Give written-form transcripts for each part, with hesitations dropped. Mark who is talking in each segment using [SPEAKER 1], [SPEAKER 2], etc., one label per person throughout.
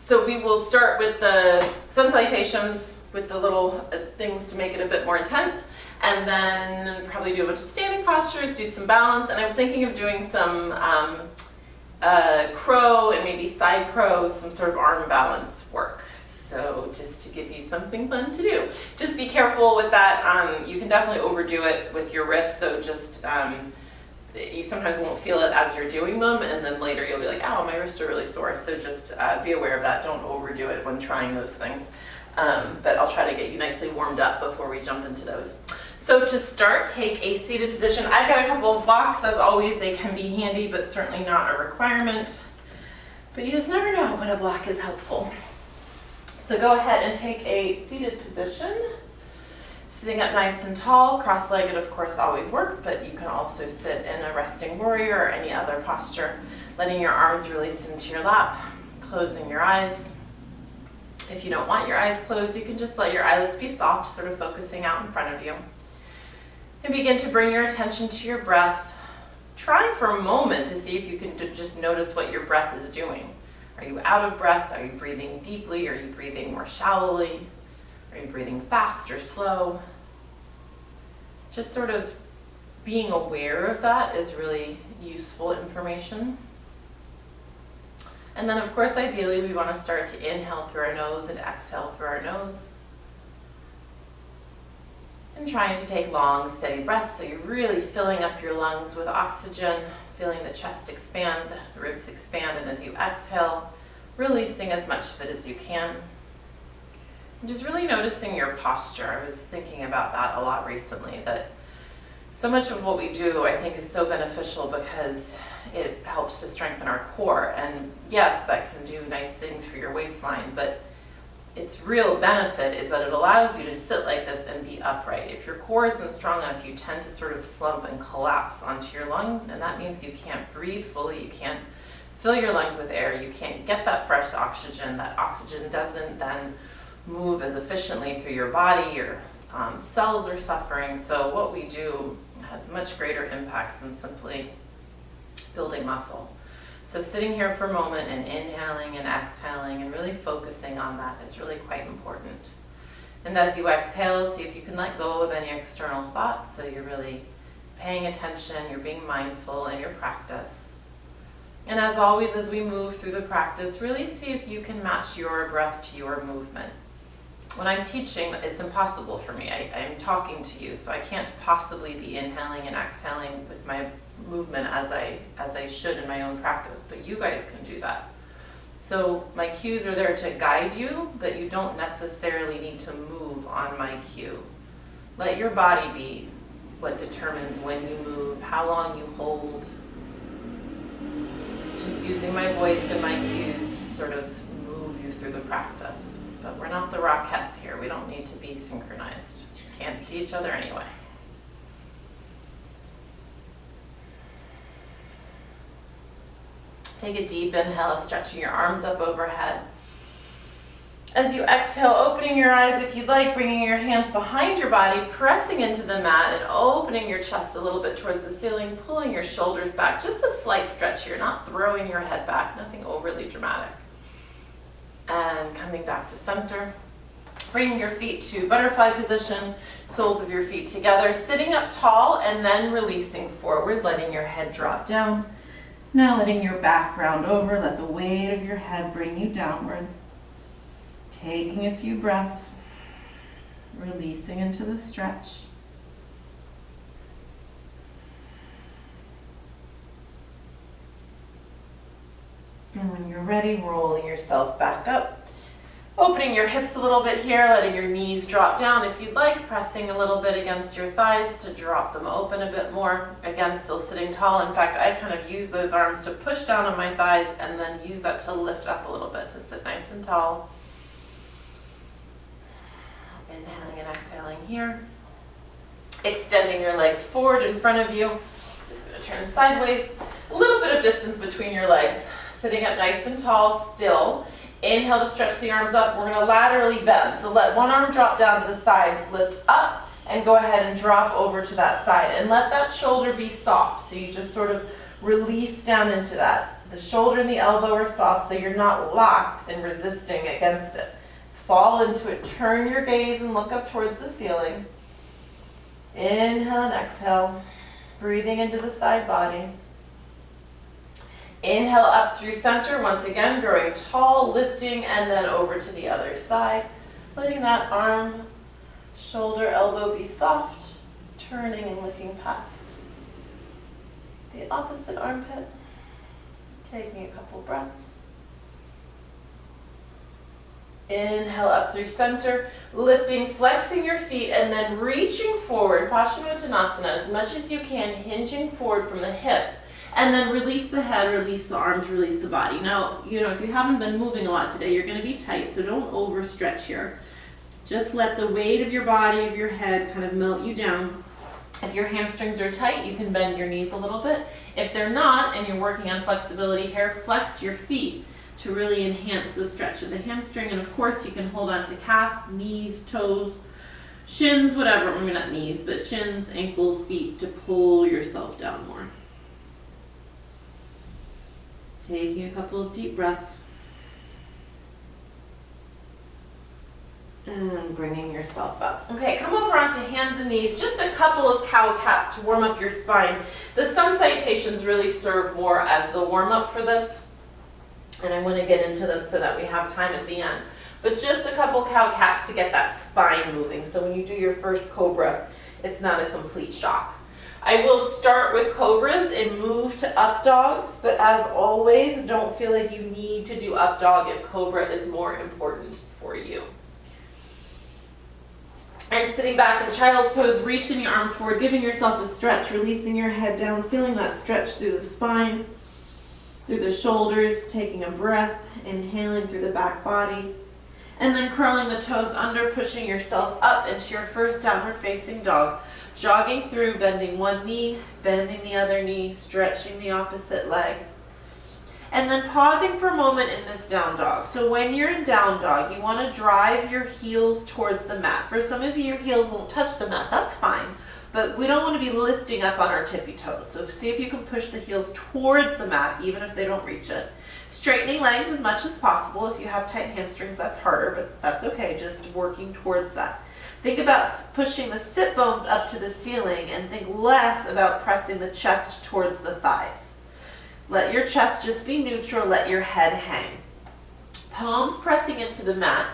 [SPEAKER 1] So we will start with the sun salutations with the little things to make it a bit more intense, and then probably do a bunch of standing postures, do some balance, and I was thinking of doing some crow and maybe side crow, some sort of arm balance work. So just to give you something fun to do. Just be careful with that. You can definitely overdo it with your wrists, so just you sometimes won't feel it as you're doing them, and then later you'll be like, ow, my wrists are really sore. So just be aware of that. Don't overdo it when trying those things. But I'll try to get you nicely warmed up before we jump into those. So to start, take a seated position. I've got a couple of blocks, as always. They can be handy, but certainly not a requirement. But you just never know when a block is helpful. So go ahead and take a seated position. Sitting up nice and tall, cross-legged of course always works, but you can also sit in a resting warrior or any other posture, letting your arms release into your lap, closing your eyes. If you don't want your eyes closed, you can just let your eyelids be soft, sort of focusing out in front of you. And begin to bring your attention to your breath. Try for a moment to see if you can just notice what your breath is doing. Are you out of breath? Are you breathing deeply? Are you breathing more shallowly? Are you breathing fast or slow? Just sort of being aware of that is really useful information. And then of course, ideally, we want to start to inhale through our nose and exhale through our nose. And trying to take long, steady breaths so you're really filling up your lungs with oxygen, feeling the chest expand, the ribs expand, and as you exhale, releasing as much of it as you can. And just really noticing your posture. I was thinking about that a lot recently, that so much of what we do I think is so beneficial because it helps to strengthen our core. And yes, that can do nice things for your waistline, but its real benefit is that it allows you to sit like this and be upright. If your core isn't strong enough, you tend to sort of slump and collapse onto your lungs, and that means you can't breathe fully, you can't fill your lungs with air, you can't get that fresh oxygen. That oxygen doesn't then move as efficiently through your body, your cells are suffering. So what we do has much greater impacts than simply building muscle. So sitting here for a moment and inhaling and exhaling and really focusing on that is really quite important. And as you exhale, see if you can let go of any external thoughts, so you're really paying attention, you're being mindful in your practice. And as always, as we move through the practice, really see if you can match your breath to your movement. When I'm teaching, it's impossible for me. I'm talking to you, so I can't possibly be inhaling and exhaling with my movement as I should in my own practice, but you guys can do that. So my cues are there to guide you, but you don't necessarily need to move on my cue. Let your body be what determines when you move, how long you hold. Just using my voice and my cues to sort of move you through the practice. But we're not the Rockettes here. We don't need to be synchronized. Can't see each other anyway. Take a deep inhale, stretching your arms up overhead. As you exhale, opening your eyes if you'd like, bringing your hands behind your body, pressing into the mat and opening your chest a little bit towards the ceiling, pulling your shoulders back. Just a slight stretch here, not throwing your head back, nothing overly dramatic. And coming back to center. Bringing your feet to butterfly position, soles of your feet together, sitting up tall and then releasing forward, letting your head drop down. Now letting your back round over, let the weight of your head bring you downwards. Taking a few breaths, releasing into the stretch. And when you're ready, rolling yourself back up. Opening your hips a little bit here, letting your knees drop down if you'd like, pressing a little bit against your thighs to drop them open a bit more. Again, still sitting tall. In fact, I kind of use those arms to push down on my thighs and then use that to lift up a little bit to sit nice and tall. Inhaling and exhaling here. Extending your legs forward in front of you. Just going to turn sideways. A little bit of distance between your legs. Sitting up nice and tall still. Inhale to stretch the arms up. We're going to laterally bend. So let one arm drop down to the side, lift up, and go ahead and drop over to that side. And let that shoulder be soft. So you just sort of release down into that. The shoulder and the elbow are soft, so you're not locked and resisting against it. Fall into it. Turn your gaze and look up towards the ceiling. Inhale and exhale. Breathing into the side body. Inhale up through center. Once again, growing tall, lifting, and then over to the other side. Letting that arm, shoulder, elbow be soft. Turning and looking past the opposite armpit. Taking a couple breaths. Inhale up through center, lifting, flexing your feet, and then reaching forward, Paschimottanasana, as much as you can, hinging forward from the hips. And then release the head, release the arms, release the body. Now, if you haven't been moving a lot today, you're going to be tight, so don't overstretch here. Just let the weight of your body, of your head, kind of melt you down. If your hamstrings are tight, you can bend your knees a little bit. If they're not, and you're working on flexibility here, flex your feet to really enhance the stretch of the hamstring. And of course, you can hold on to calf, knees, toes, shins, whatever. Maybe not knees, but shins, ankles, feet to pull yourself down more. Taking a couple of deep breaths. And bringing yourself up. Okay, come over onto hands and knees. Just a couple of cow-cats to warm up your spine. The sun salutations really serve more as the warm-up for this. And I want to get into them so that we have time at the end. But just a couple cow-cats to get that spine moving. So when you do your first cobra, it's not a complete shock. I will start with cobras and move to up dogs, but as always, don't feel like you need to do up dog if cobra is more important for you. And sitting back in child's pose, reaching your arms forward, giving yourself a stretch, releasing your head down, feeling that stretch through the spine, through the shoulders, taking a breath, inhaling through the back body, and then curling the toes under, pushing yourself up into your first downward facing dog. Jogging through, bending one knee, bending the other knee, stretching the opposite leg. And then pausing for a moment in this down dog. So when you're in down dog, you want to drive your heels towards the mat. For some of you, your heels won't touch the mat. That's fine. But we don't want to be lifting up on our tippy toes. So see if you can push the heels towards the mat, even if they don't reach it. Straightening legs as much as possible. If you have tight hamstrings, that's harder, but that's okay. Just working towards that. Think about pushing the sit bones up to the ceiling and think less about pressing the chest towards the thighs. Let your chest just be neutral. Let your head hang. Palms pressing into the mat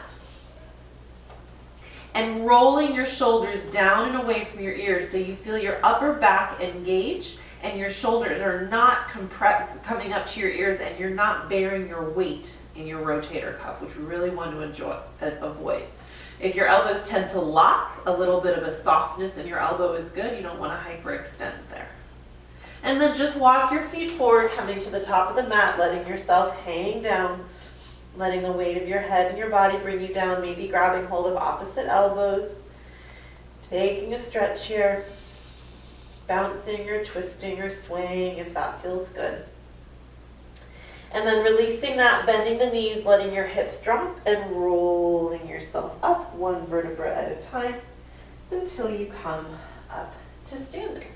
[SPEAKER 1] and rolling your shoulders down and away from your ears so you feel your upper back engage and your shoulders are not coming up to your ears and you're not bearing your weight in your rotator cuff, which we really want to avoid. If your elbows tend to lock, a little bit of a softness in your elbow is good. You don't want to hyperextend there. And then just walk your feet forward, coming to the top of the mat, letting yourself hang down, letting the weight of your head and your body bring you down, maybe grabbing hold of opposite elbows, taking a stretch here, bouncing or twisting or swaying if that feels good. And then releasing that, bending the knees, letting your hips drop and rolling yourself up one vertebra at a time until you come up to standing.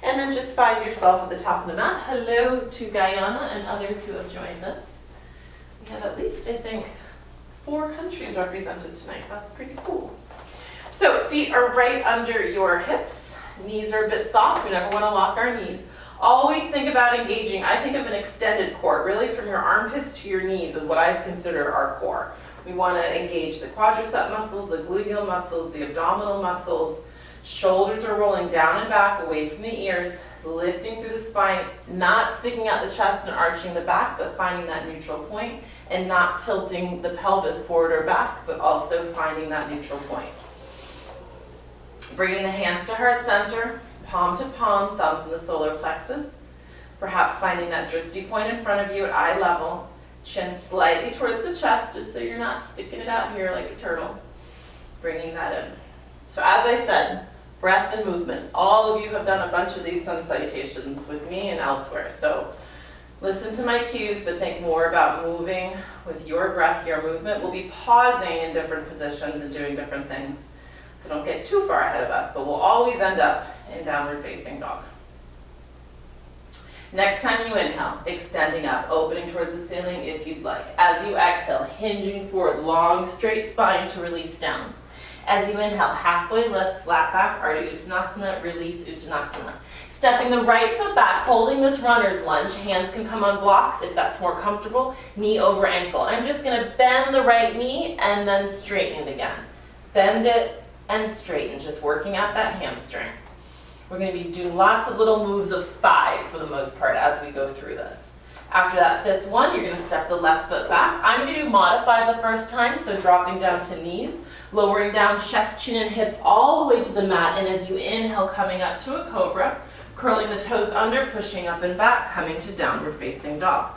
[SPEAKER 1] And then just find yourself at the top of the mat. Hello to Guyana and others who have joined us. We have at least, I think, 4 countries represented tonight. That's pretty cool. So feet are right under your hips. Knees are a bit soft. We never want to lock our knees. Always think about engaging. I think of an extended core, really from your armpits to your knees is what I consider our core. We want to engage the quadricep muscles, the gluteal muscles, the abdominal muscles. Shoulders are rolling down and back away from the ears, lifting through the spine, not sticking out the chest and arching the back, but finding that neutral point and not tilting the pelvis forward or back, but also finding that neutral point. Bringing the hands to heart center, palm to palm, thumbs in the solar plexus. Perhaps finding that drishti point in front of you at eye level. Chin slightly towards the chest, just so you're not sticking it out here like a turtle. Bringing that in. So as I said, breath and movement. All of you have done a bunch of these sun salutations with me and elsewhere. So listen to my cues, but think more about moving with your breath, your movement. We'll be pausing in different positions and doing different things. So don't get too far ahead of us, but we'll always end up in downward facing dog. Next time you inhale, extending up, opening towards the ceiling if you'd like. As you exhale, hinging forward, long straight spine to release down. As you inhale, halfway lift, flat back, Ardha Uttanasana, release Uttanasana. Stepping the right foot back, holding this runner's lunge. Hands can come on blocks if that's more comfortable. Knee over ankle. I'm just going to bend the right knee and then straighten it again. Bend it and straighten, just working out that hamstring. We're going to be doing lots of little moves of 5 for the most part as we go through this. After that 5th one, you're going to step the left foot back. I'm going to do modify the first time, so dropping down to knees, lowering down chest, chin, and hips all the way to the mat. And as you inhale, coming up to a cobra, curling the toes under, pushing up and back, coming to downward facing dog.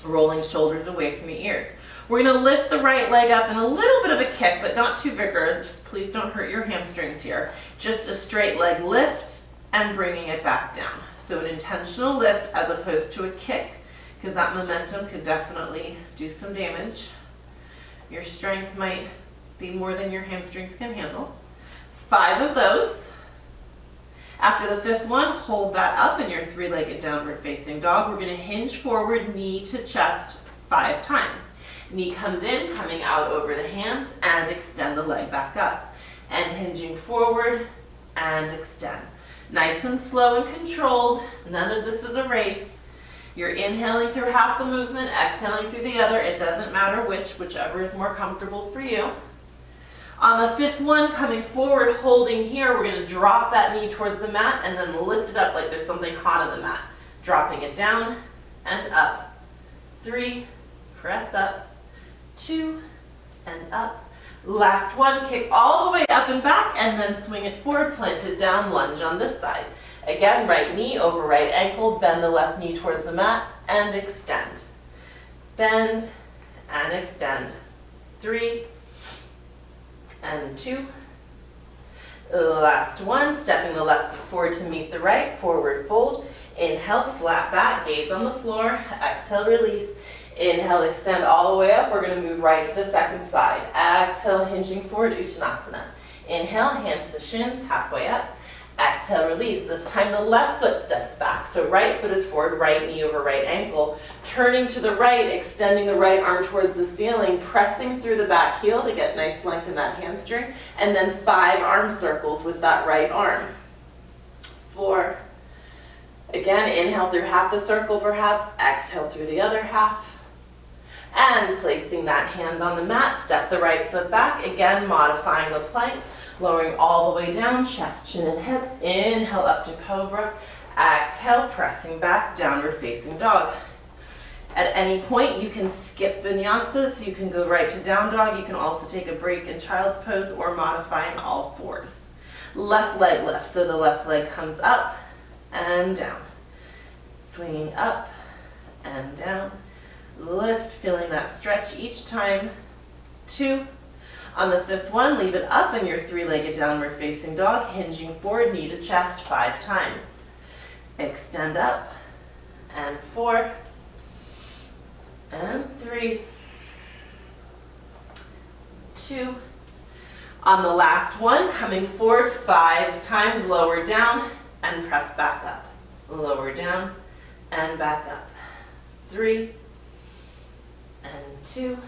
[SPEAKER 1] Rolling shoulders away from your ears. We're going to lift the right leg up in a little bit of a kick, but not too vigorous. Please don't hurt your hamstrings here. Just a straight leg lift and bringing it back down. So an intentional lift as opposed to a kick, because that momentum could definitely do some damage. Your strength might be more than your hamstrings can handle. 5 of those. After the 5th one, hold that up in your 3-legged downward facing dog. We're going to hinge forward, knee to chest 5 times. Knee comes in, coming out over the hands, and extend the leg back up. And hinging forward and extend. Nice and slow and controlled. None of this is a race. You're inhaling through half the movement, exhaling through the other. It doesn't matter whichever is more comfortable for you. On the 5th one, coming forward, holding here, we're going to drop that knee towards the mat and then lift it up like there's something hot on the mat. Dropping it down and up. 3, press up. 2, and up. Last one, kick all the way up and back and then swing it forward, plant it down, lunge on this side. Again, right knee over right ankle, bend the left knee towards the mat and extend. Bend and extend. 3 and 2. Last one, stepping the left foot forward to meet the right, forward fold. Inhale, flat back, gaze on the floor. Exhale, release. Inhale, extend all the way up. We're going to move right to the second side. Exhale, hinging forward, Uttanasana. Inhale, hands to shins, halfway up. Exhale, release. This time the left foot steps back. So right foot is forward, right knee over right ankle. Turning to the right, extending the right arm towards the ceiling, pressing through the back heel to get nice length in that hamstring. And then 5 arm circles with that right arm. 4. Again, inhale through half the circle perhaps. Exhale through the other half. And placing that hand on the mat, step the right foot back. Again, modifying the plank, lowering all the way down, chest, chin, and hips. Inhale up to cobra. Exhale, pressing back, downward facing dog. At any point, you can skip vinyasas. You can go right to down dog. You can also take a break in child's pose or modify in all 4s. Left leg lift, so the left leg comes up and down. Swinging up and down. Lift, feeling that stretch each time. 2. On the 5th one, leave it up in your 3-legged downward facing dog, hinging forward, knee to chest 5 times. Extend up, and 4, and 3, 2. On the last one, coming forward 5 times, lower down, and press back up. Lower down, and back up. 3, and 2.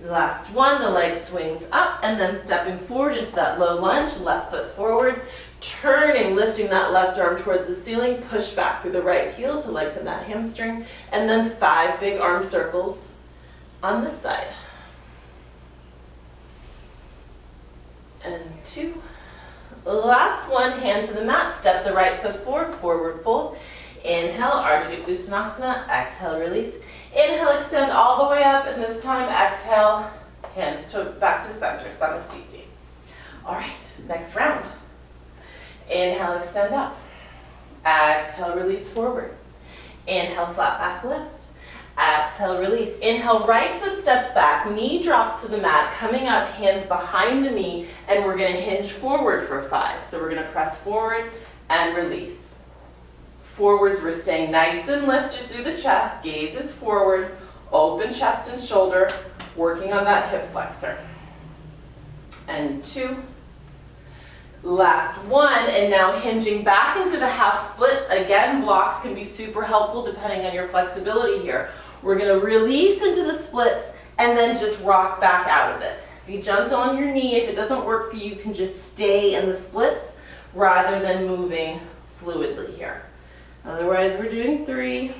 [SPEAKER 1] Last one, the leg swings up and then stepping forward into that low lunge, left foot forward, turning, lifting that left arm towards the ceiling, push back through the right heel to lengthen that hamstring, and then 5 big arm circles on this side. And 2. Last one, hand to the mat, step the right foot forward, forward fold. Inhale, Ardha Uttanasana, exhale, release. Inhale, extend all the way up, and this time exhale, hands back to center, Samastiti. All right, next round. Inhale, extend up. Exhale, release forward. Inhale, flat back lift. Exhale, release. Inhale, right foot steps back, knee drops to the mat, coming up, hands behind the knee, and we're going to hinge forward for 5. So we're going to press forward and release. Forwards, we're staying nice and lifted through the chest, gaze is forward, open chest and shoulder, working on that hip flexor. And 2. Last one, and now hinging back into the half splits. Again, blocks can be super helpful depending on your flexibility here. We're going to release into the splits and then just rock back out of it. If you jumped on your knee, if it doesn't work for you, you can just stay in the splits rather than moving fluidly here. Otherwise, we're doing 3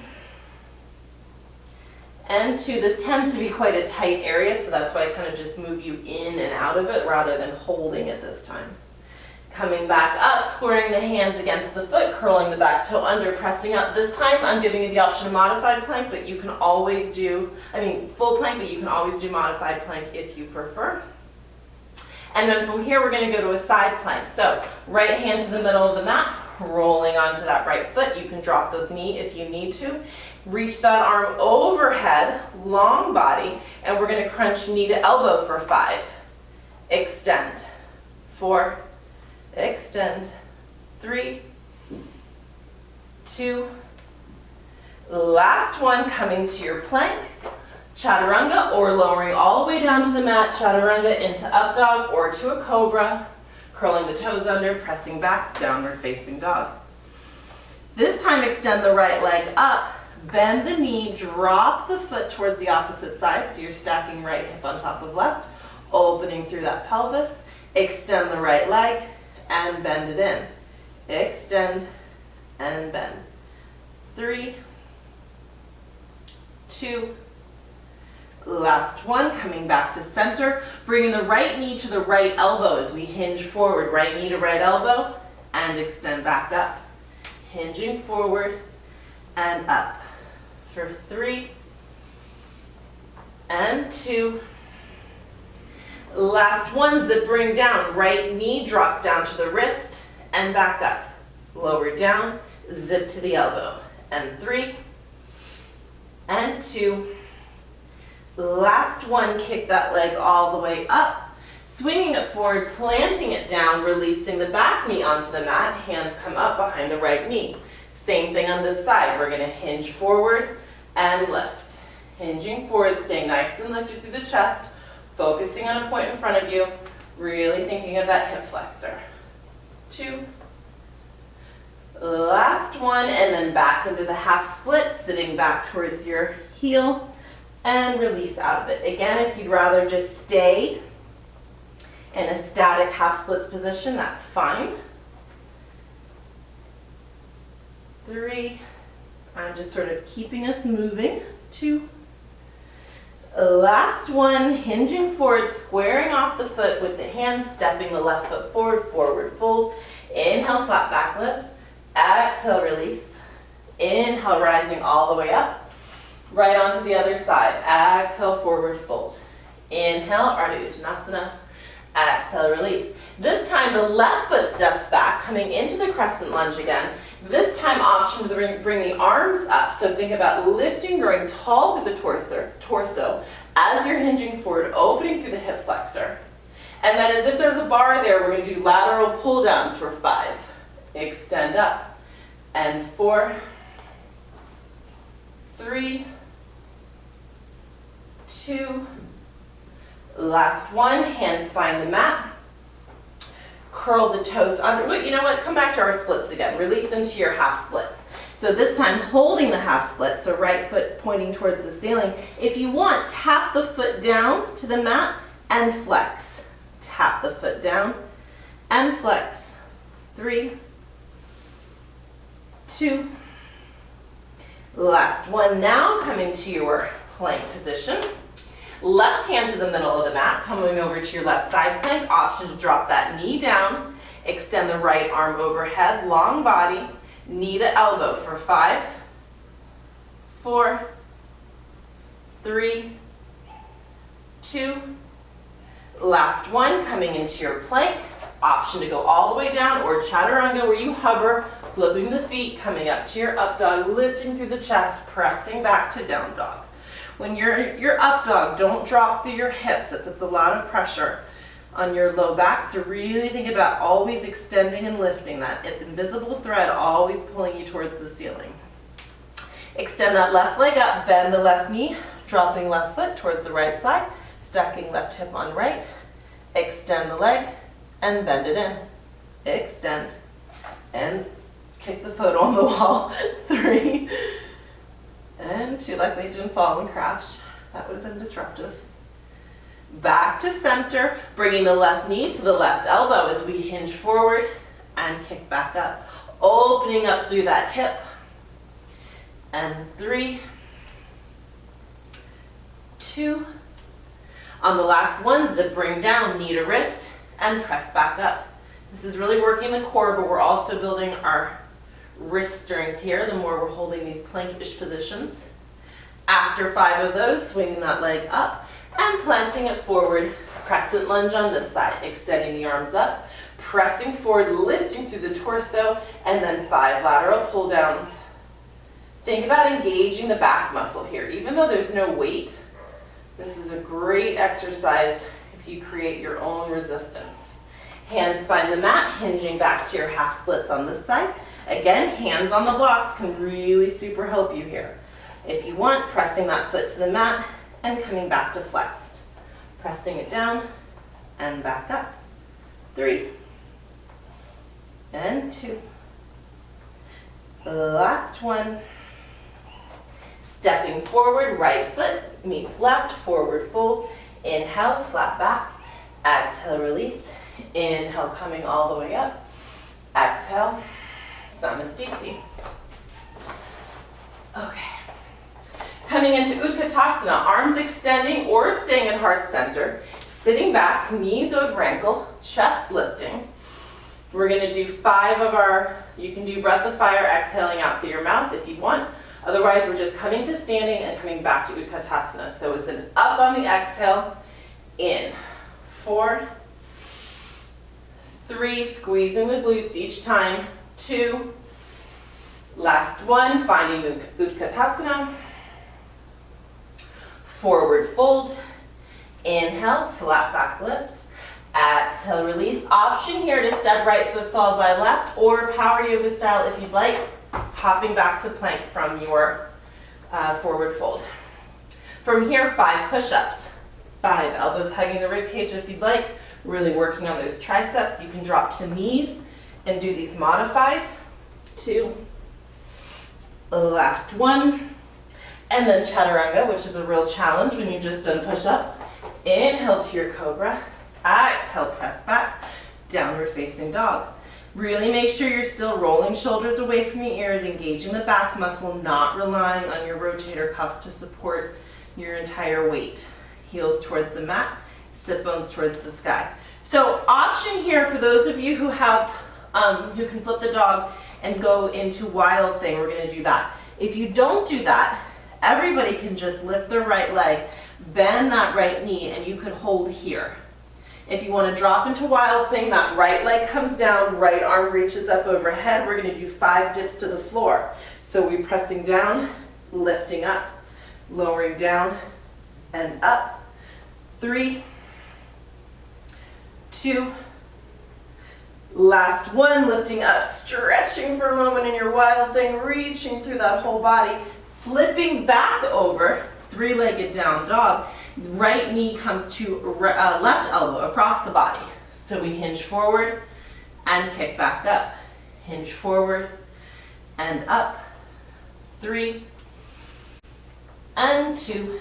[SPEAKER 1] and 2. This tends to be quite a tight area, so that's why I kind of just move you in and out of it rather than holding it this time. Coming back up, squaring the hands against the foot, curling the back toe under, pressing up. This time I'm giving you the option of modified plank, but you can always do, full plank, but you can always do modified plank if you prefer. And then from here, we're going to go to a side plank. So right hand to the middle of the mat, rolling onto that right foot. You can drop the knee if you need to. Reach that arm overhead, long body, and we're going to crunch knee to elbow for 5. Extend. 4. Extend. 3, 2, last one, coming to your plank, chaturanga, or lowering all the way down to the mat, chaturanga into up dog or to a cobra, curling the toes under, pressing back, downward facing dog. This time extend the right leg up, bend the knee, drop the foot towards the opposite side, so you're stacking right hip on top of left, opening through that pelvis, extend the right leg, and bend it in. Extend and bend. 3, 2, last one, coming back to center, bringing the right knee to the right elbow as we hinge forward, right knee to right elbow, and extend back up. Hinging forward and up for 3 and 2. Last one, zippering down. Right knee drops down to the wrist and back up. Lower down, zip to the elbow. And 3 and 2. Last one, kick that leg all the way up. Swinging it forward, planting it down, releasing the back knee onto the mat. Hands come up behind the right knee. Same thing on this side. We're going to hinge forward and lift. Hinging forward, staying nice and lifted through the chest. Focusing on a point in front of you, really thinking of that hip flexor. 2, last one, and then back into the half split, sitting back towards your heel, and release out of it. Again, if you'd rather just stay in a static half splits position, that's fine. 3, I'm just sort of keeping us moving. 2, last one, hinging forward, squaring off the foot with the hands, stepping the left foot forward, forward fold. Inhale, flat back lift. Exhale, release. Inhale, rising all the way up. Right onto the other side. Exhale, forward fold. Inhale, Ardha Uttanasana. Exhale, release. This time the left foot steps back, coming into the crescent lunge again. This time option to bring the arms up. So think about lifting, growing tall through the torso as you're hinging forward, opening through the hip flexor. And then as if there's a bar there, we're going to do lateral pull downs for 5. Extend up. And 4, 3, 2, last one, hands find the mat. Curl the toes under. You know what? Come back to our splits again. Release into your half splits. So this time holding the half split, so right foot pointing towards the ceiling. If you want, tap the foot down to the mat and flex. Tap the foot down and flex. 3, 2, last one. Now coming to your plank position. Left hand to the middle of the mat, coming over to your left side plank. Option to drop that knee down. Extend the right arm overhead, long body, knee to elbow for 5, 4, 3, 2, last one, coming into your plank. Option to go all the way down, or chaturanga where you hover, flipping the feet, coming up to your up dog, lifting through the chest, pressing back to down dog. When you're up dog, don't drop through your hips. It puts a lot of pressure on your low back. So really think about always extending and lifting that invisible thread, always pulling you towards the ceiling. Extend that left leg up, bend the left knee, dropping left foot towards the right side, stacking left hip on right. Extend the leg and bend it in. extend, and kick the photo on the wall. 3, and 2. Luckily it didn't fall and crash. That would have been disruptive. Back to center, bringing the left knee to the left elbow as we hinge forward and kick back up. Opening up through that hip. And 3, 2. On the last one, zip bring down, knee to wrist, and press back up. This is really working the core, but we're also building our wrist strength here the more we're holding these plankish positions. After 5 of those, swinging that leg up and planting it forward. Crescent lunge on this side, extending the arms up, pressing forward, lifting through the torso, and then 5 lateral pull downs. Think about engaging the back muscle here. Even though there's no weight, this is a great exercise if you create your own resistance. Hands find the mat, hinging back to your half splits on this side. Again, hands on the blocks can really super help you here. If you want, pressing that foot to the mat and coming back to flexed. Pressing it down and back up. 3, and 2. Last one. Stepping forward, right foot meets left, forward fold. Inhale, flat back. Exhale, release. Inhale, coming all the way up. Exhale, Samastiti. Okay. Coming into Utkatasana, arms extending or staying at heart center. Sitting back, knees over ankle, chest lifting. We're going to do 5 of our, you can do breath of fire, exhaling out through your mouth if you want. Otherwise, we're just coming to standing and coming back to Utkatasana. So it's an up on the exhale, in. 4, 3, squeezing the glutes each time. 2, last one, finding Utkatasana. Forward fold. Inhale, flat back lift. Exhale, release. Option here to step right foot followed by left, or power yoga style if you'd like. Hopping back to plank from your forward fold. From here, 5 push-ups. 5, elbows hugging the rib cage if you'd like. Really working on those triceps. You can drop to knees and do these modified. 2, last one. And then chaturanga, which is a real challenge when you've just done push-ups. Inhale to your cobra. Exhale, press back. Downward facing dog. Really make sure you're still rolling shoulders away from your ears, engaging the back muscle, not relying on your rotator cuffs to support your entire weight. Heels towards the mat, sit bones towards the sky. So option here for those of you who have, who can flip the dog and go into wild thing, we're gonna do that. If you don't do that, everybody can just lift their right leg, bend that right knee, and you can hold here. If you want to drop into wild thing, that right leg comes down, right arm reaches up overhead. We're going to do 5 dips to the floor. So we're pressing down, lifting up, lowering down, and up. 3, 2, last one, lifting up, stretching for a moment in your wild thing, reaching through that whole body, flipping back over, 3-legged down dog. Right knee comes to left elbow across the body. So we hinge forward and kick back up. Hinge forward and up. 3, and 2.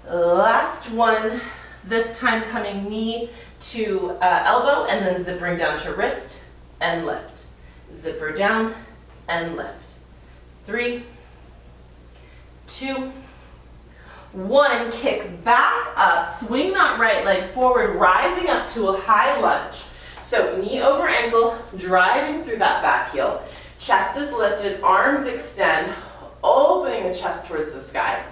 [SPEAKER 1] Last one. This time coming knee to elbow and then zippering down to wrist and lift. Zipper down and lift. 3, 2, 1, kick back up, swing that right leg forward, rising up to a high lunge. So knee over ankle, driving through that back heel. Chest is lifted, arms extend, opening the chest towards the sky.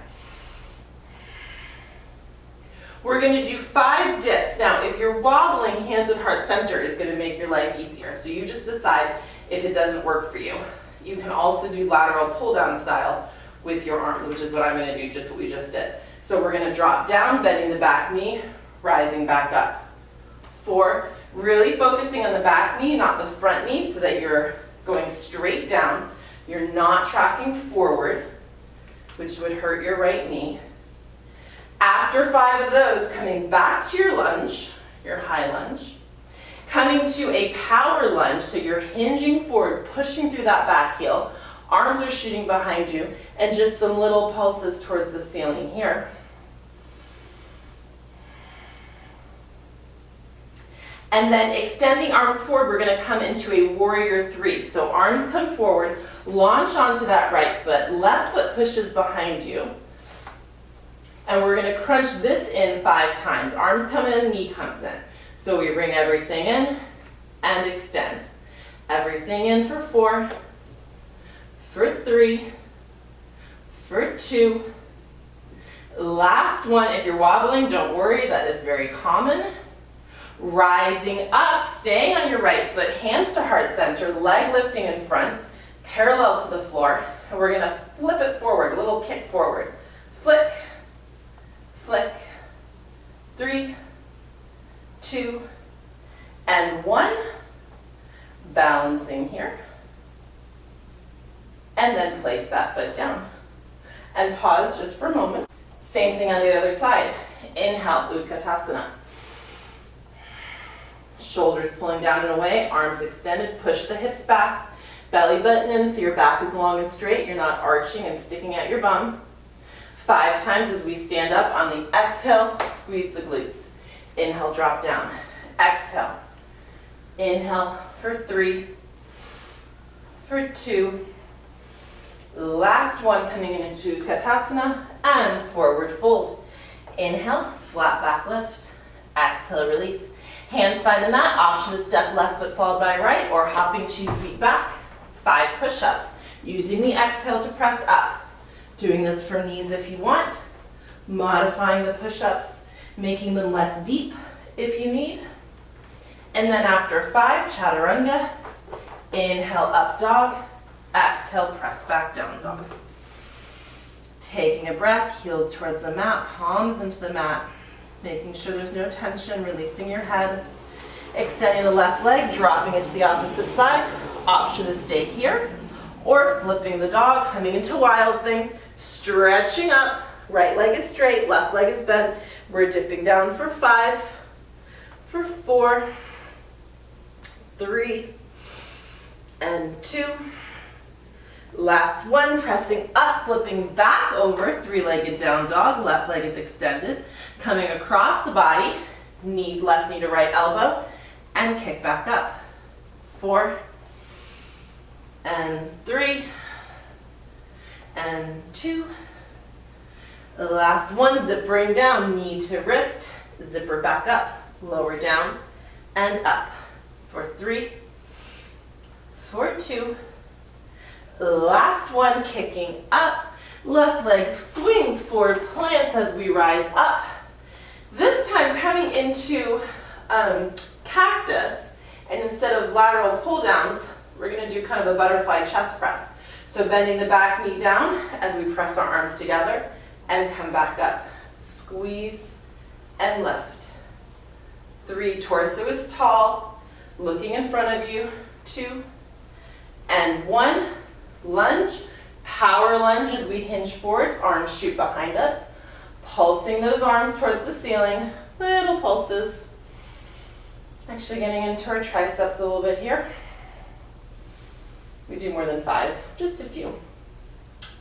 [SPEAKER 1] We're going to do 5 dips. Now, if you're wobbling, hands at heart center is going to make your life easier. So you just decide if it doesn't work for you. You can also do lateral pull down style with your arms, which is what I'm going to do, just what we just did. So we're going to drop down, bending the back knee, rising back up. 4, really focusing on the back knee, not the front knee, so that you're going straight down. You're not tracking forward, which would hurt your right knee. After 5 of those, coming back to your lunge, your high lunge. Coming to a power lunge, so you're hinging forward, pushing through that back heel. Arms are shooting behind you, and just some little pulses towards the ceiling here. And then extending arms forward, we're going to come into a warrior three. So arms come forward, launch onto that right foot, left foot pushes behind you. And we're going to crunch this in 5 times. Arms come in, knee comes in. So we bring everything in and extend. Everything in for 4, for 3, for 2. Last one, if you're wobbling, don't worry, that is very common. Rising up, staying on your right foot, hands to heart center, leg lifting in front, parallel to the floor. And we're gonna flip it forward, a little kick forward. Flick, flick, 3, 2, and 1. Balancing here. And then place that foot down. And pause just for a moment. Same thing on the other side. Inhale, Utkatasana. Shoulders pulling down and away, arms extended, push the hips back, belly button in so your back is long and straight, you're not arching and sticking at your bum. 5 times as we stand up. On the exhale, squeeze the glutes. Inhale, drop down. Exhale. Inhale for 3, for 2. Last one, coming into Utkatasana and forward fold. Inhale, flat back lift. Exhale, release. Hands find the mat. Option to step left foot followed by right or hopping 2 feet back. 5 push-ups. Using the exhale to press up. Doing this from knees if you want. Modifying the push-ups, making them less deep if you need. And then after 5, chaturanga. Inhale, up dog. Exhale, press back down dog. Taking a breath, heels towards the mat, palms into the mat. Making sure there's no tension, releasing your head. Extending the left leg, dropping it to the opposite side. Option to stay here. Or flipping the dog, coming into wild thing. Stretching up, right leg is straight, left leg is bent. We're dipping down for 5, for 4, 3, and 2. Last one, pressing up, flipping back over, 3-legged down dog, left leg is extended. Coming across the body, left knee to right elbow, and kick back up. 4, and 3, and 2. Last one, zippering down, knee to wrist, zipper back up, lower down, and up. For 3, for 2. Last one, kicking up, left leg swings forward, plants as we rise up. This time coming into cactus, and instead of lateral pull downs, we're going to do kind of a butterfly chest press. So bending the back knee down as we press our arms together and come back up. Squeeze and lift. 3, torso is tall, looking in front of you. 2, and 1. Lunge, power lunge as we hinge forward, arms shoot behind us, pulsing those arms towards the ceiling, little pulses. Actually getting into our triceps a little bit here. We do more than 5, just a few.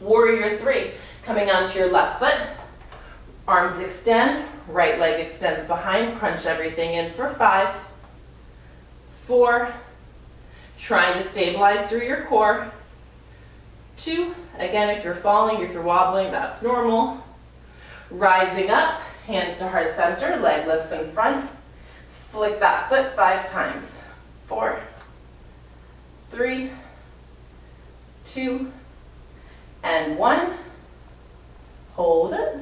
[SPEAKER 1] Warrior 3, coming onto your left foot, arms extend, right leg extends behind, crunch everything in for 5, 4, trying to stabilize through your core. 2, again, if you're falling, if you're wobbling, that's normal. Rising up, hands to heart center, leg lifts in front. Flick that foot 5 times. 4, 3, 2, and 1. Hold it.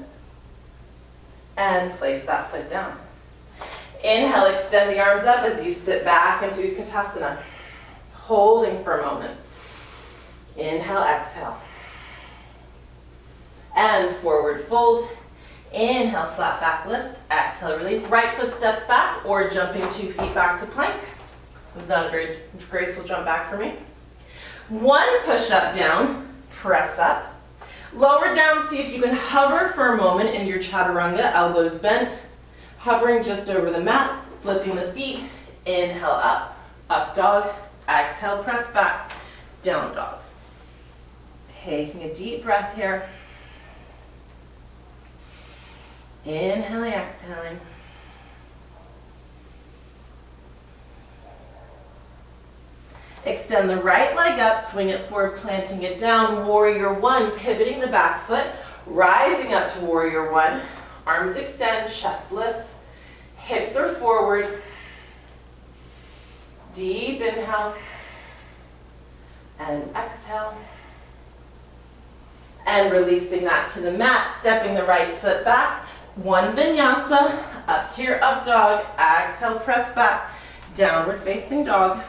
[SPEAKER 1] And place that foot down. Inhale, extend the arms up as you sit back into Utkatasana. Holding for a moment. Inhale, exhale. And forward fold. Inhale, flat back lift. Exhale, release. Right foot steps back or jumping 2 feet back to plank. It was not a very graceful jump back for me. 1 push up down, press up. Lower down, see if you can hover for a moment in your chaturanga, elbows bent. Hovering just over the mat, flipping the feet Inhale up, up dog. Exhale, press back, down dog. Taking a deep breath here. Inhaling, exhaling. Extend the right leg up, swing it forward, planting it down. Warrior one, pivoting the back foot, rising up to warrior one. Arms extend, chest lifts, hips are forward. Deep inhale and exhale. And releasing that to the mat, stepping the right foot back. One vinyasa, up to your up dog. Exhale, press back, downward facing dog.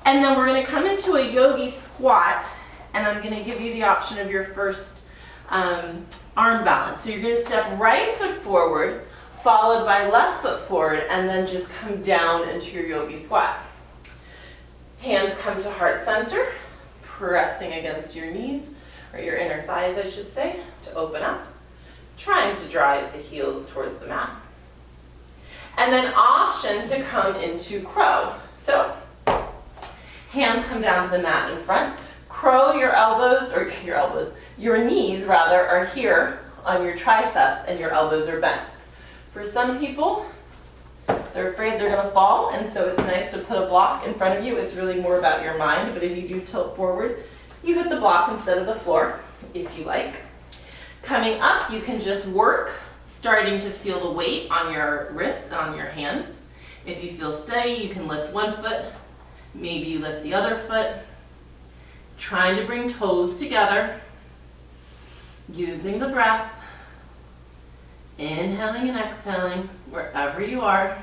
[SPEAKER 1] And then we're going to come into a yogi squat, and I'm going to give you the option of your first arm balance. So you're going to step right foot forward, followed by left foot forward, and then just come down into your yogi squat. Hands come to heart center, pressing against your knees, or your inner thighs, I should say, to open up, trying to drive the heels towards the mat. And then option to come into crow. So hands come down to the mat in front. Crow, your knees rather, are here on your triceps and your elbows are bent. For some people, they're afraid they're gonna fall, and so it's nice to put a block in front of you. It's really more about your mind, but if you do tilt forward, you hit the block instead of the floor, if you like. Coming up, you can just work, starting to feel the weight on your wrists and on your hands. If you feel steady, you can lift one foot, maybe you lift the other foot, trying to bring toes together, using the breath, inhaling and exhaling wherever you are.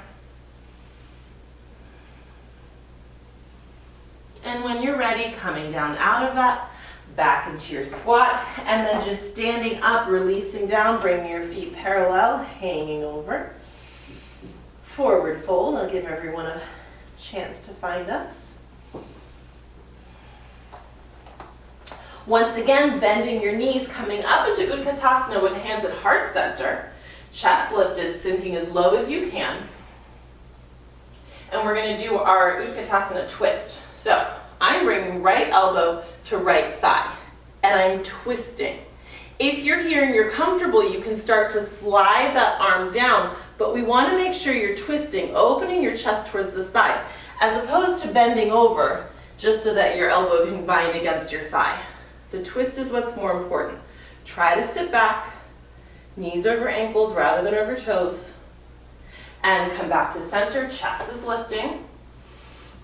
[SPEAKER 1] And when you're ready, coming down out of that, back into your squat, and then just standing up, releasing down, bringing your feet parallel, hanging over. Forward fold. I'll give everyone a chance to find us. Once again, bending your knees, coming up into Utkatasana with hands at heart center. Chest lifted, sinking as low as you can. And we're going to do our Utkatasana twist. So I'm bringing right elbow to right thigh, and I'm twisting. If you're here and you're comfortable, you can start to slide that arm down, but we want to make sure you're twisting, opening your chest towards the side, as opposed to bending over, just so that your elbow can bind against your thigh. The twist is what's more important. Try to sit back, knees over ankles rather than over toes, and come back to center, chest is lifting.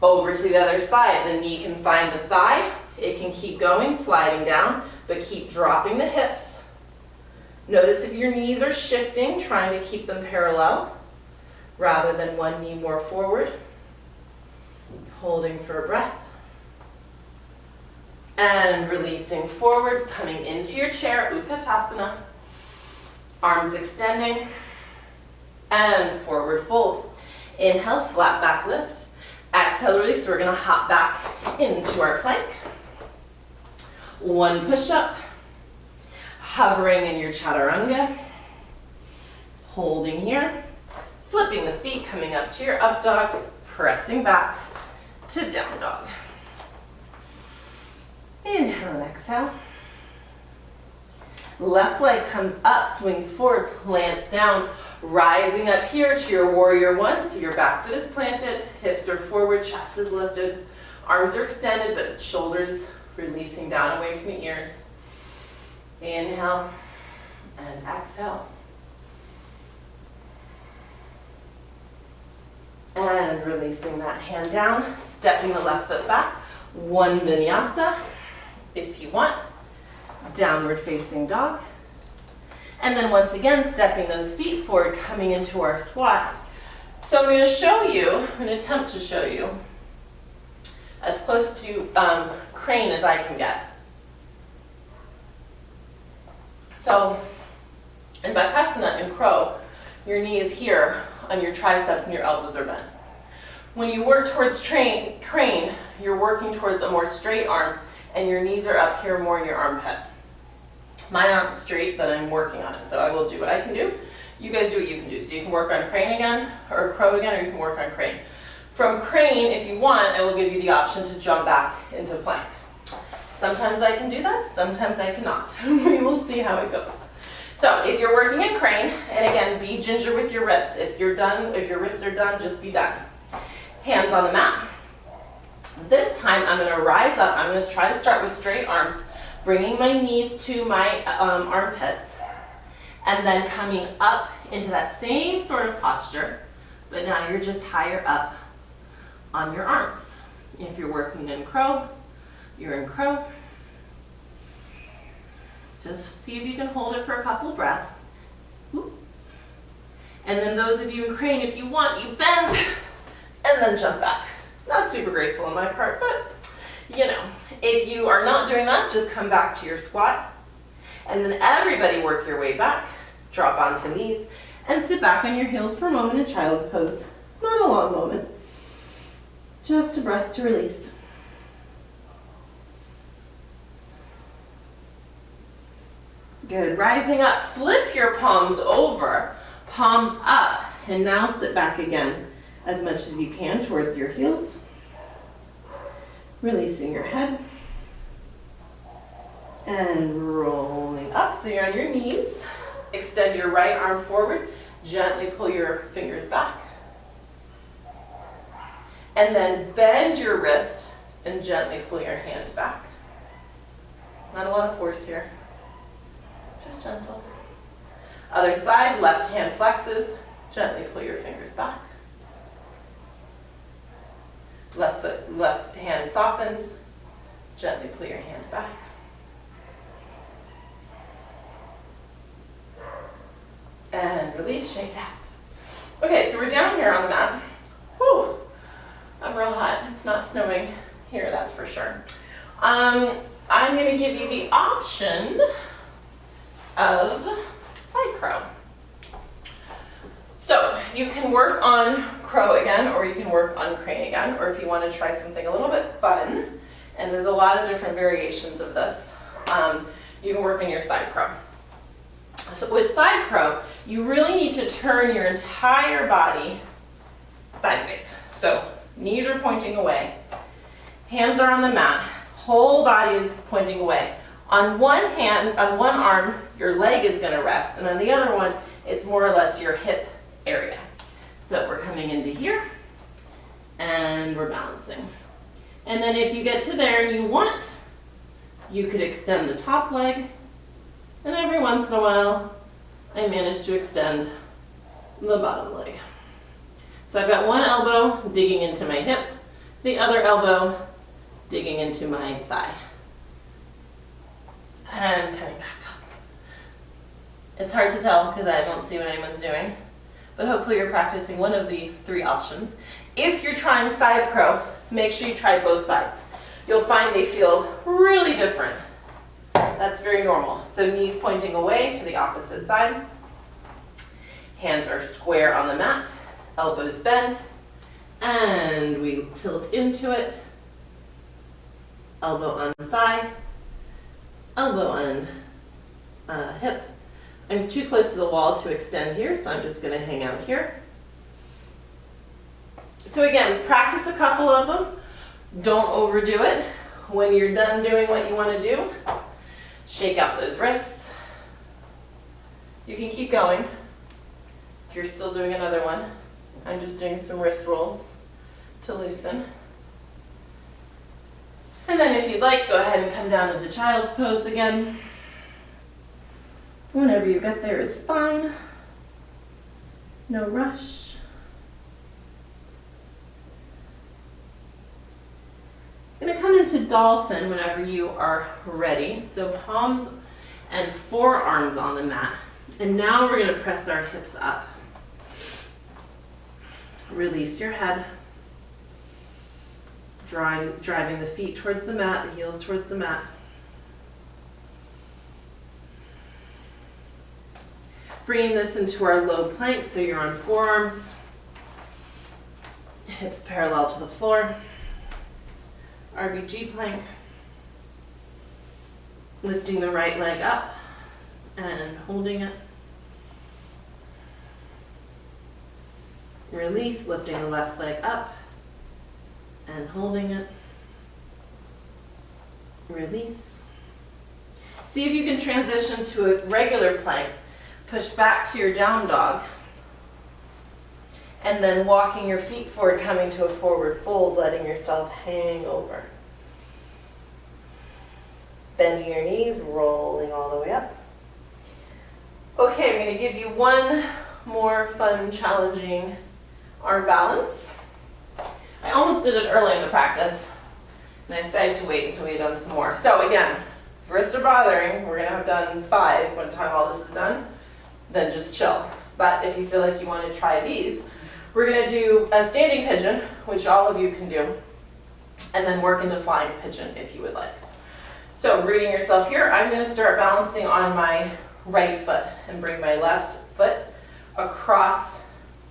[SPEAKER 1] Over to the other side, the knee can find the thigh, it can keep going, sliding down, but keep dropping the hips. Notice if your knees are shifting, trying to keep them parallel, rather than one knee more forward. Holding for a breath. And releasing forward, coming into your chair, Utkatasana. Arms extending, and forward fold. Inhale, flat back lift. Exhale, release. We're going to hop back into our plank. One push-up. Hovering in your chaturanga. Holding here. Flipping the feet, coming up to your up dog. Pressing back to down dog. Inhale and exhale. Left leg comes up, swings forward, plants down, rising up here to your warrior one. So your back foot is planted, hips are forward, chest is lifted, arms are extended, but shoulders releasing down away from the ears. Inhale and exhale. And releasing that hand down, stepping the left foot back. One vinyasa, if you want. Downward facing dog. And then once again, stepping those feet forward, coming into our squat. So I'm going to show you, I'm going to attempt to show you as close to crane as I can get. So in Bakasana and crow, your knee is here on your triceps and your elbows are bent. When you work towards crane, you're working towards a more straight arm and your knees are up here more in your armpit. Mine aren't straight, but I'm working on it, so I will do what I can do. You guys do what you can do. So you can work on crane again, or crow again, or you can work on crane. From crane, if you want, I will give you the option to jump back into plank. Sometimes I can do that, sometimes I cannot. We will see how it goes. So if you're working in crane, and again, be ginger with your wrists. If you're done, if your wrists are done, just be done. Hands on the mat. This time I'm going to rise up. I'm going to try to start with straight arms, bringing my knees to my armpits, and then coming up into that same sort of posture, but now you're just higher up on your arms. If you're working in crow, you're in crow. Just see if you can hold it for a couple breaths. And then those of you in crane, if you want, you bend and then jump back. Not super graceful on my part, but you know. If you are not doing that, just come back to your squat. And then everybody work your way back, drop onto knees, and sit back on your heels for a moment in child's pose. Not a long moment. Just a breath to release. Good. Rising up, flip your palms over, palms up, and now sit back again as much as you can towards your heels. Releasing your head. And rolling up, so you're on your knees. Extend your right arm forward, gently pull your fingers back. And then bend your wrist and gently pull your hand back. Not a lot of force here. Just gentle. Other side, left hand flexes, gently pull your fingers back. Left hand softens, gently pull your hand back. And release, shake it out. Okay, so we're down here on the mat. Whew, I'm real hot. It's not snowing here, that's for sure. I'm going to give you the option of side crow. So you can work on crow again, or you can work on crane again, or if you want to try something a little bit fun, and there's a lot of different variations of this, you can work on your side crow. So with side crow, you really need to turn your entire body sideways. So knees are pointing away, hands are on the mat, whole body is pointing away. On one hand, on one arm, your leg is going to rest, and on the other one, it's more or less your hip area. So we're coming into here, and we're balancing. And then if you get to there and you want, you could extend the top leg, and every once in a while, I manage to extend the bottom leg. So I've got one elbow digging into my hip, the other elbow digging into my thigh. And coming back up. It's hard to tell because I don't see what anyone's doing, but hopefully you're practicing one of the three options. If you're trying side crow, make sure you try both sides. You'll find they feel really different. That's very normal. So knees pointing away to the opposite side. Hands are square on the mat, elbows bend, and we tilt into it. Elbow on thigh, elbow on hip. I'm too close to the wall to extend here, so I'm just going to hang out here. So again, practice a couple of them. Don't overdo it. When you're done doing what you want to do, shake out those wrists. You can keep going if you're still doing another one. I'm just doing some wrist rolls to loosen. And then if you'd like, go ahead and come down into child's pose again. Whenever you get there is fine. No rush. I'm going to come into dolphin whenever you are ready. So palms and forearms on the mat. And now we're going to press our hips up. Release your head. Driving the feet towards the mat, the heels towards the mat. Bringing this into our low plank, so you're on forearms, hips parallel to the floor. RBG plank. Lifting the right leg up and holding it. Release, lifting the left leg up and holding it. Release. See if you can transition to a regular plank. Push back to your down dog. And then walking your feet forward, coming to a forward fold, letting yourself hang over. Bending your knees, rolling all the way up. Okay, I'm going to give you one more fun, challenging arm balance. I almost did it early in the practice, and I decided to wait until we had done some more. So again, if wrists are bothering, we're going to have done 5 by the time all this is done, then just chill. But if you feel like you want to try these, we're going to do a standing pigeon, which all of you can do, and then work into flying pigeon if you would like. So rooting yourself here, I'm going to start balancing on my right foot and bring my left foot across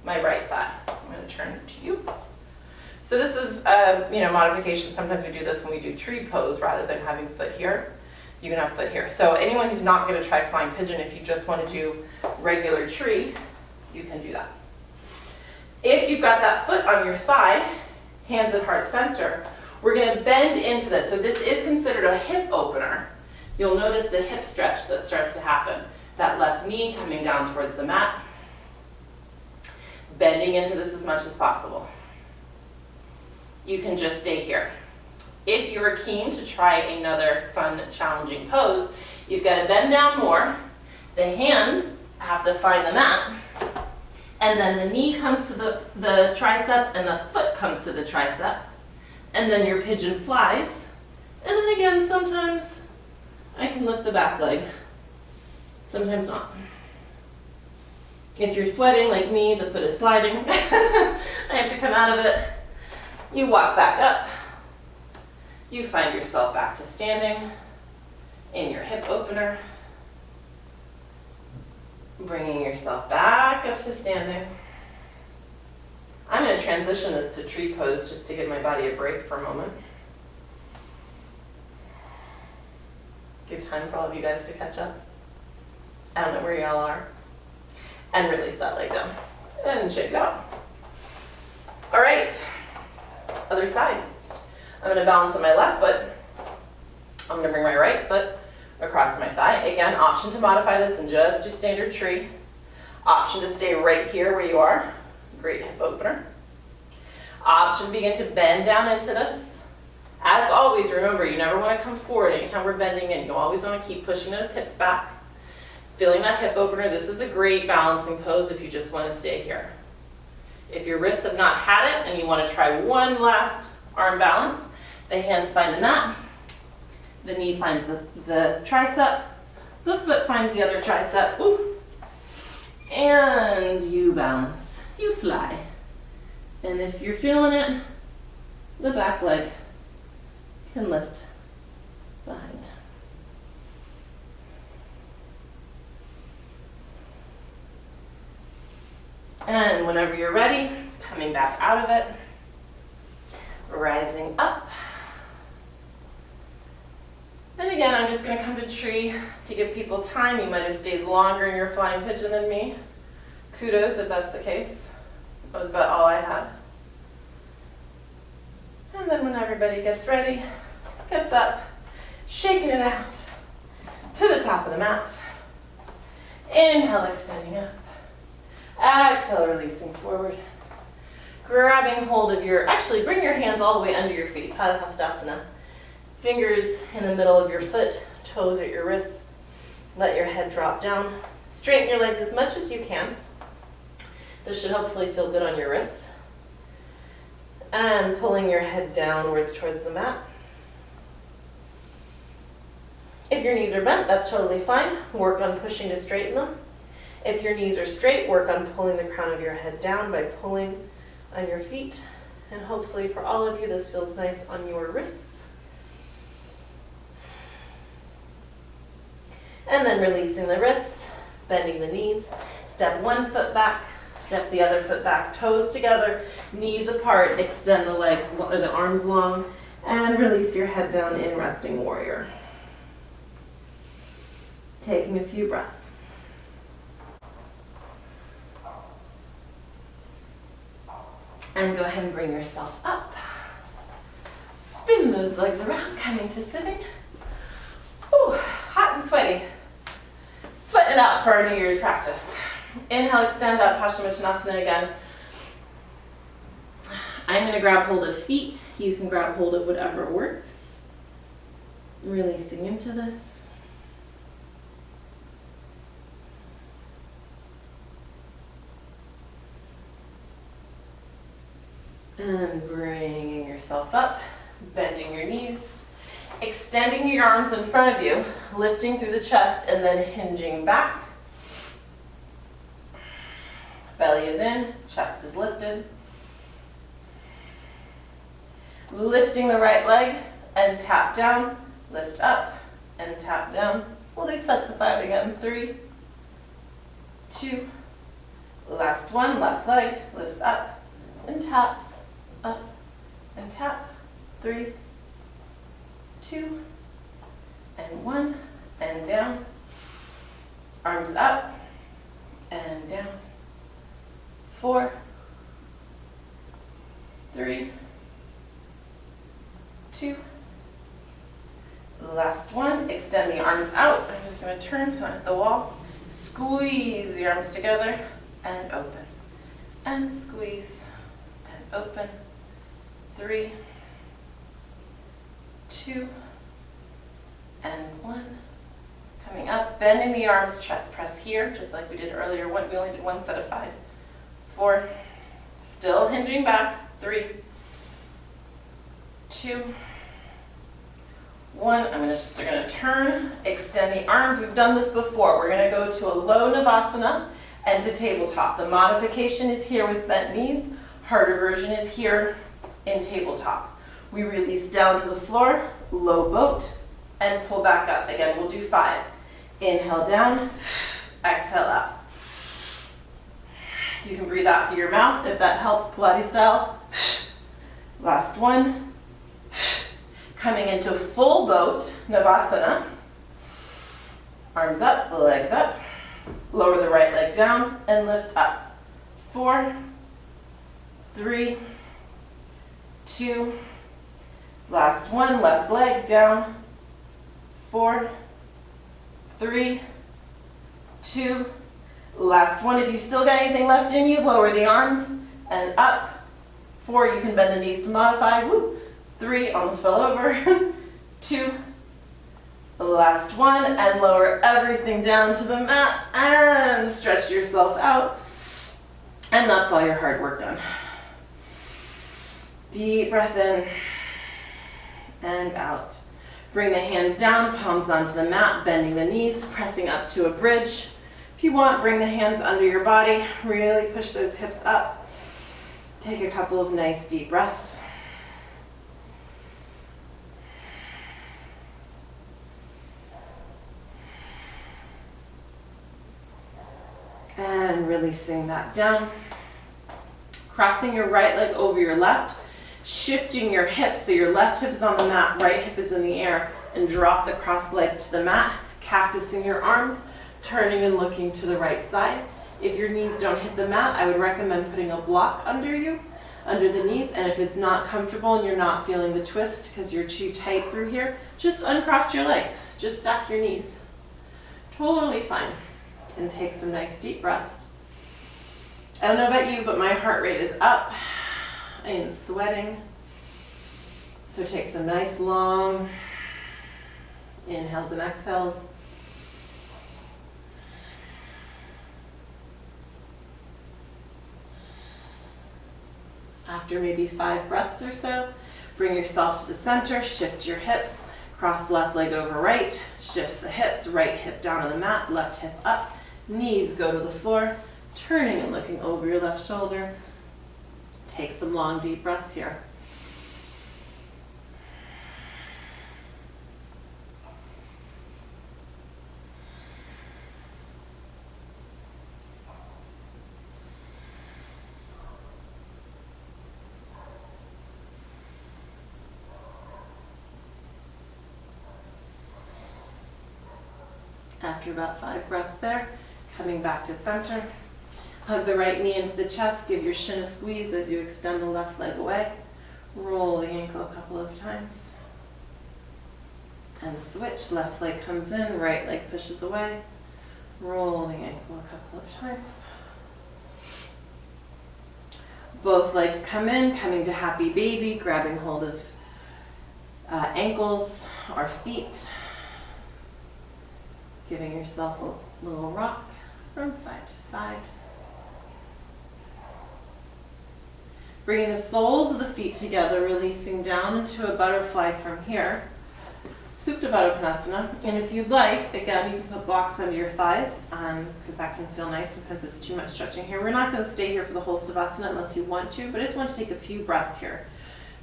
[SPEAKER 1] my right thigh. So I'm going to turn to you. So this is a modification. Sometimes we do this when we do tree pose rather than having foot here. You can have foot here. So anyone who's not going to try flying pigeon, if you just want to do regular tree, you can do that. If you've got that foot on your thigh, hands at heart center, we're going to bend into this. So this is considered a hip opener. You'll notice the hip stretch that starts to happen. That left knee coming down towards the mat. Bending into this as much as possible. You can just stay here. If you are keen to try another fun, challenging pose, you've got to bend down more. The hands have to find the mat. And then the knee comes to the tricep and the foot comes to the tricep. And then your pigeon flies. And then again, sometimes I can lift the back leg. Sometimes not. If you're sweating like me, the foot is sliding. I have to come out of it. You walk back up. You find yourself back to standing in your hip opener. Bringing yourself back up to standing. I'm going to transition this to tree pose just to give my body a break for a moment. Give time for all of you guys to catch up. I don't know where y'all are. And release that leg down. And shake it out. All right. Other side. I'm going to balance on my left foot. I'm going to bring my right foot across my thigh. Again, option to modify this and just do standard tree. Option to stay right here where you are. Great hip opener. Option to begin to bend down into this. As always, remember, you never want to come forward anytime we're bending in. You always want to keep pushing those hips back. Feeling that hip opener. This is a great balancing pose if you just want to stay here. If your wrists have not had it and you want to try one last arm balance, the hands find the mat. The knee finds the tricep. The foot finds the other tricep. Ooh. And you balance. You fly. And if you're feeling it, the back leg can lift behind. And whenever you're ready, coming back out of it, rising up. And again, I'm just going to come to tree to give people time. You might have stayed longer in your flying pigeon than me. Kudos if that's the case. That was about all I had. And then when everybody gets ready, gets up, shaking it out to the top of the mat. Inhale, extending up. Exhale, releasing forward. Grabbing hold of actually bring your hands all the way under your feet, Padahastasana. Fingers in the middle of your foot, toes at your wrists. Let your head drop down. Straighten your legs as much as you can. This should hopefully feel good on your wrists. And pulling your head downwards towards the mat. If your knees are bent, that's totally fine. Work on pushing to straighten them. If your knees are straight, work on pulling the crown of your head down by pulling on your feet. And hopefully for all of you, this feels nice on your wrists. And then releasing the wrists, bending the knees. Step one foot back, step the other foot back, toes together, knees apart, extend the legs or the arms long, and release your head down in resting warrior. Taking a few breaths. And go ahead and bring yourself up. Spin those legs around, coming to sitting. Whew, hot and sweaty. Sweating it out for our New Year's practice. Inhale, extend up, Paschimottanasana again. I'm going to grab hold of feet. You can grab hold of whatever works. Releasing into this. And bringing yourself up, bending your knees, extending your arms in front of you, lifting through the chest, and then hinging back. Belly is in, chest is lifted. Lifting the right leg and tap down, lift up and tap down. We'll do sets of 5 again. 3, 2, last one, left leg lifts up and taps, up and tap. 3, 2, and 1, and down. Arms up and down. 4, 3, 2, last one. Extend the arms out. I'm just going to turn so I hit the wall. Squeeze the arms together and open. And squeeze and open. 3, 2, and 1. Coming up, bending the arms, chest press here, just like we did earlier. We only did 1 set of 5. 4, still hinging back. 3, 2, 1. They're going to turn, extend the arms. We've done this before. We're going to go to a low Navasana and to tabletop. The modification is here with bent knees. Harder version is here in tabletop. We release down to the floor, low boat, and pull back up. Again, we'll do 5. Inhale down, exhale up. You can breathe out through your mouth if that helps, Pilates style. Last one. Coming into full boat, Navasana. Arms up, legs up. Lower the right leg down and lift up. 4, 3, 2, last one, left leg down. 4, 3, 2, last one. If you still got anything left in you, lower the arms and up. 4, you can bend the knees to modify. Woo. 3, almost fell over. 2, last one, and lower everything down to the mat and stretch yourself out. And that's all your hard work done. Deep breath in and out. Bring the hands down, palms onto the mat, bending the knees, pressing up to a bridge. If you want, bring the hands under your body. Really push those hips up. Take a couple of nice deep breaths. And releasing that down. Crossing your right leg over your left. Shifting your hips so your left hip is on the mat, right hip is in the air, and drop the cross leg to the mat. Cactusing your arms, turning and looking to the right side. If your knees don't hit the mat, I would recommend putting a block under you, under the knees, and if it's not comfortable and you're not feeling the twist because you're too tight through here, just uncross your legs. Just stack your knees. Totally fine. And take some nice deep breaths. I don't know about you, but my heart rate is up. I am sweating. So take some nice long inhales and exhales. After maybe 5 breaths or so, bring yourself to the center, shift your hips, cross left leg over right, shifts the hips, right hip down on the mat, left hip up, knees go to the floor, turning and looking over your left shoulder. Take some long deep breaths here. After about 5 breaths there, coming back to center, Hug the right knee into the chest, give your shin a squeeze as you extend the left leg away. Roll the ankle a couple of times. And switch, left leg comes in, right leg pushes away. Roll the ankle a couple of times. Both legs come in, coming to happy baby, grabbing hold of ankles or feet. Giving yourself a little rock from side to side. Bringing the soles of the feet together, releasing down into a butterfly from here. Supta Baddha Konasana. And if you'd like, again, you can put blocks under your thighs because that can feel nice. Sometimes it's too much stretching here. We're not going to stay here for the whole Savasana unless you want to, but I just want to take a few breaths here.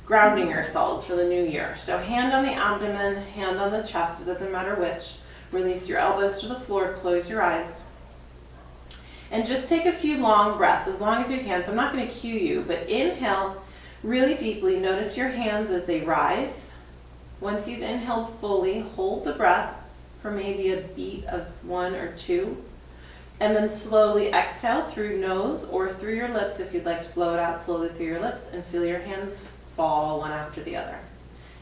[SPEAKER 1] Grounding ourselves for the new year. So hand on the abdomen, hand on the chest, it doesn't matter which. Release your elbows to the floor, close your eyes. And just take a few long breaths, as long as you can. So I'm not going to cue you, but inhale really deeply. Notice your hands as they rise. Once you've inhaled fully, hold the breath for maybe a beat of 1 or 2. And then slowly exhale through nose or through your lips if you'd like to blow it out slowly through your lips, and feel your hands fall one after the other.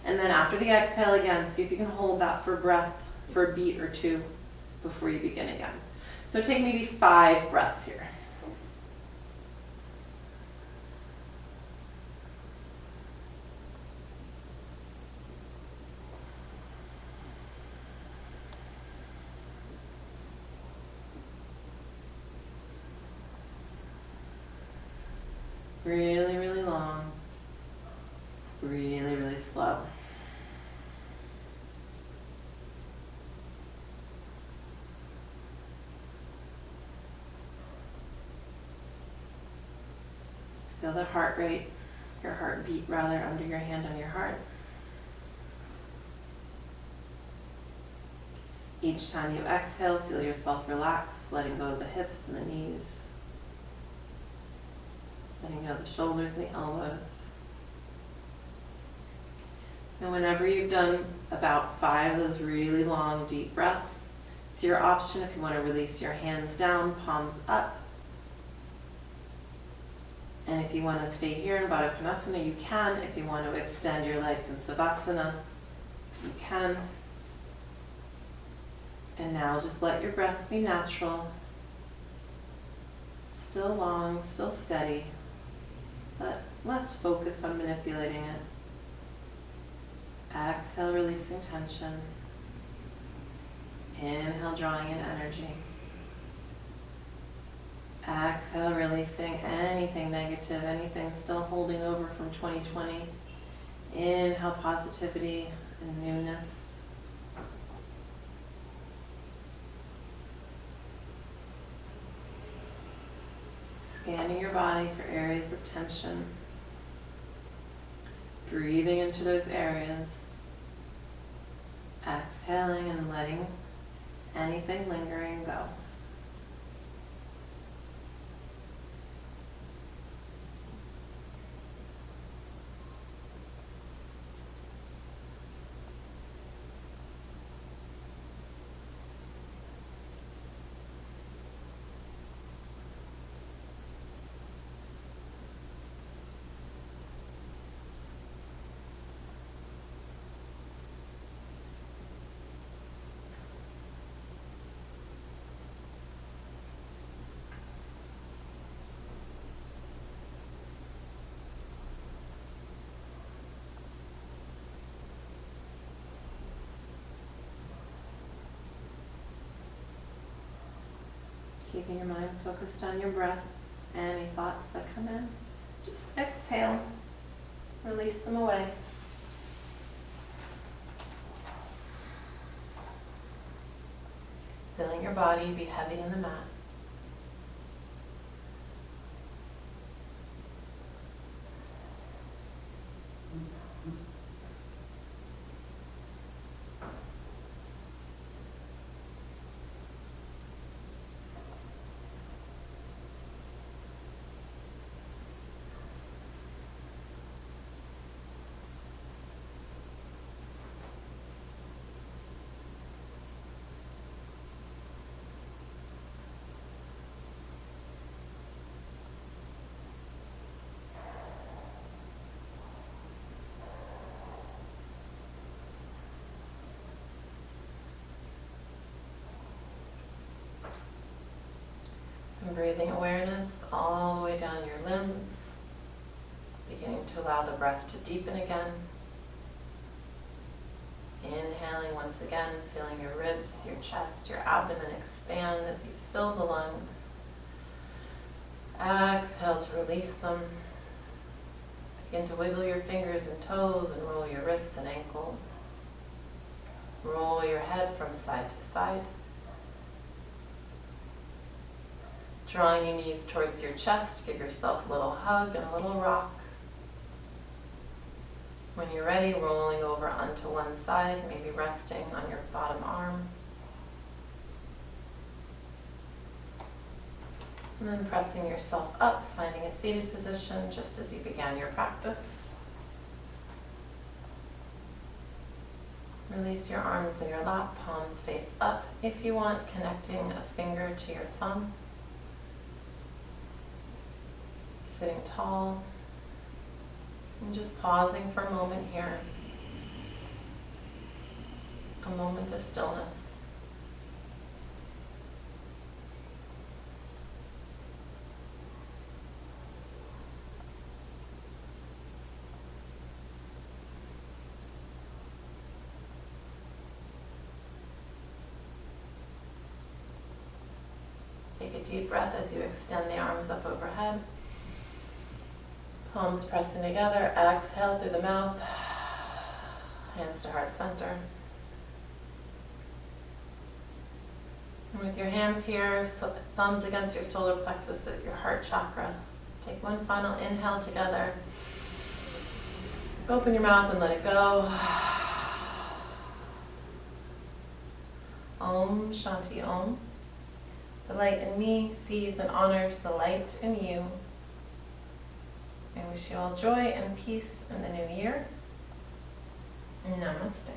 [SPEAKER 1] And then after the exhale again, see if you can hold that for breath for a beat or 2 before you begin again. So take maybe 5 breaths here. Really, really long. Really, really slow. Feel the heart rate, your heartbeat rather, under your hand on your heart. Each time you exhale, feel yourself relax, letting go of the hips and the knees. Letting go of the shoulders and the elbows. And whenever you've done about 5 of those really long, deep breaths, it's your option if you want to release your hands down, palms up. And if you want to stay here in Baddha Konasana, you can. If you want to extend your legs in Savasana, you can. And now just let your breath be natural. Still long, still steady, but less focus on manipulating it. Exhale, releasing tension. Inhale, drawing in energy. Exhale, releasing anything negative, anything still holding over from 2020. Inhale, positivity and newness. Scanning your body for areas of tension. Breathing into those areas. Exhaling and letting anything lingering go. Keeping your mind focused on your breath. Any thoughts that come in, just exhale. Release them away. Feeling your body be heavy in the mat. breathing awareness all the way down your limbs, beginning to allow the breath to deepen again. Inhaling once again, feeling your ribs, your chest, your abdomen expand as you fill the lungs. Exhale to release them. Begin to wiggle your fingers and toes and roll your wrists and ankles. Roll your head from side to side. Drawing your knees towards your chest, give yourself a little hug and a little rock. When you're ready, rolling over onto one side, maybe resting on your bottom arm. And then pressing yourself up, finding a seated position just as you began your practice. Release your arms in your lap, palms face up. If you want, connecting a finger to your thumb. Sitting tall. And just pausing for a moment here. A moment of stillness. Take a deep breath as you extend the arms up overhead. Palms pressing together. Exhale through the mouth. Hands to heart center. And with your hands here, thumbs against your solar plexus at your heart chakra. Take one final inhale together. Open your mouth and let it go. Om Shanti Om. The light in me sees and honors the light in you. I wish you all joy and peace in the new year. Namaste.